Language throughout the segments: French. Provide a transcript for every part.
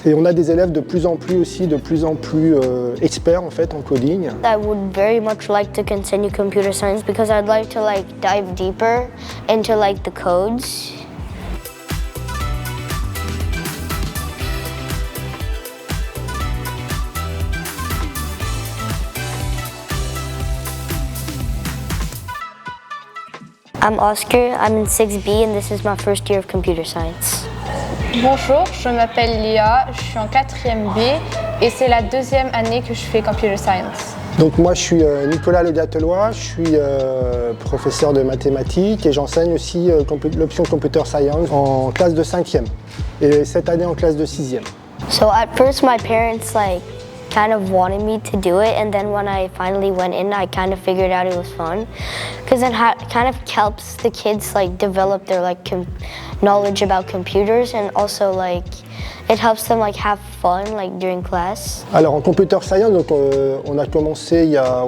Et on a des élèves de plus en plus experts en fait en coding. I would very much like to continue computer science because I'd like to dive deeper into the codes. I'm Oscar, I'm in 6B and this is my first year of computer science. Bonjour, je m'appelle Léa, je suis en 4e B et c'est la 2e année que je fais Computer Science. Donc moi je suis Nicolas Legatelois, je suis professeur de mathématiques et j'enseigne aussi l'option Computer Science en classe de 5e et cette année en classe de 6e. So at first my parents kind of wanted me to do it, and then when I finally went in I kind of figured out it was fun because it kind of helps the kids develop their knowledge about computers, and also it helps them have fun during class. Alors en computer science, donc, on a commencé il y a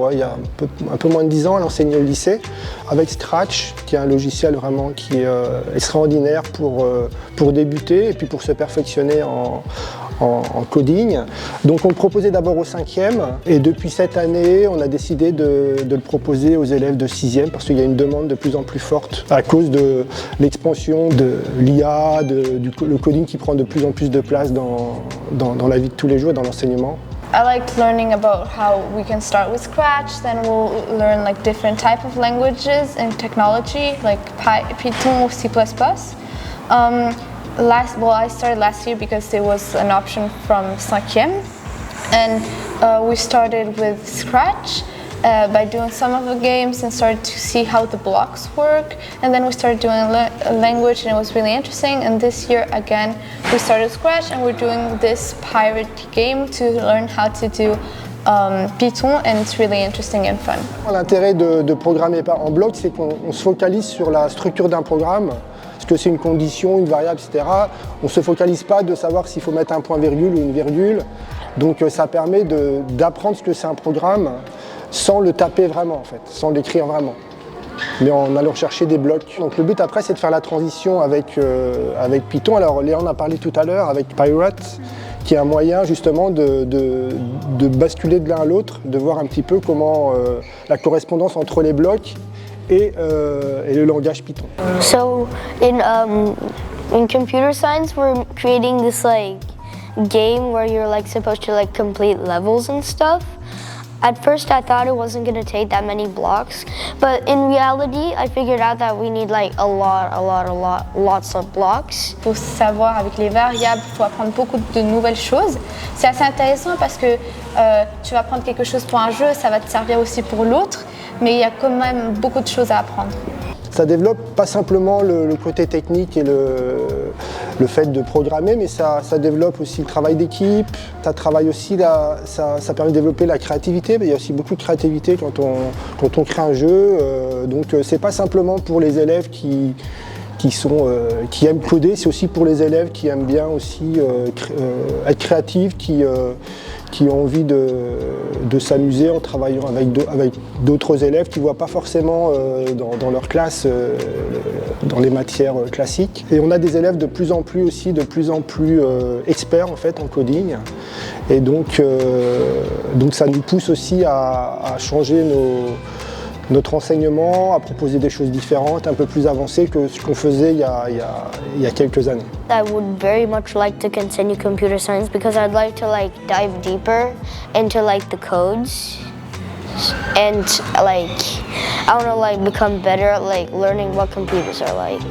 un peu moins de 10 ans à l'enseigner au lycée avec Scratch, qui est un logiciel vraiment qui est extraordinaire pour débuter et puis pour se perfectionner en coding. Donc on le proposait d'abord au 5e et depuis cette année on a décidé de le proposer aux élèves de 6e parce qu'il y a une demande de plus en plus forte à cause de l'expansion de l'IA, le coding qui prend de plus en plus de place dans la vie de tous les jours, dans l'enseignement. I like learning about how we can start with Scratch, then we'll learn different type of languages and technology like Python or C++. I started last year because there was an option from 5e, and we started with Scratch by doing some of the games and started to see how the blocks work, and then we started doing a language and it was really interesting, and this year again we started Scratch and we're doing this pirate game to learn how to do Python, and it's really interesting and fun. L'intérêt de programmer en bloc, c'est qu'on se focalise sur la structure d'un programme, que c'est une condition, une variable, etc. On ne se focalise pas de savoir s'il faut mettre un point-virgule ou une virgule. Donc ça permet d'apprendre ce que c'est un programme sans le taper vraiment, en fait, sans l'écrire vraiment, mais en allant chercher des blocs. Donc le but après, c'est de faire la transition avec Python. Alors Léa en a parlé tout à l'heure avec Pirate, qui est un moyen justement de basculer de l'un à l'autre, de voir un petit peu comment la correspondance entre les blocs et le langage Python. So in computer science we're creating this game where you're supposed to complete levels and stuff. At first I thought it wasn't going to take that many blocks, but in reality I figured out that we need lots of blocks. Il faut savoir avec les variables, il faut apprendre beaucoup de nouvelles choses. C'est assez intéressant parce que tu vas apprendre quelque chose pour un jeu, ça va te servir aussi pour l'autre, mais il y a quand même beaucoup de choses à apprendre. Ça développe pas simplement le côté technique et le fait de programmer, mais ça développe aussi le travail d'équipe, ça travaille aussi ça permet de développer la créativité. Il y a aussi beaucoup de créativité quand on crée un jeu, donc c'est pas simplement pour les élèves qui aiment coder, c'est aussi pour les élèves qui aiment bien aussi être créatifs, qui ont envie de s'amuser en travaillant avec d'autres élèves qui ne voient pas forcément dans leur classe, dans les matières classiques. Et on a des élèves de plus en plus experts en fait en coding. Et donc ça nous pousse aussi à changer notre enseignement, à proposer des choses différentes, un peu plus avancées que ce qu'on faisait il y a quelques années. I would very much like to continue computer science because I'd like to dive deeper into the codes, and I want to become better at learning what computers are like.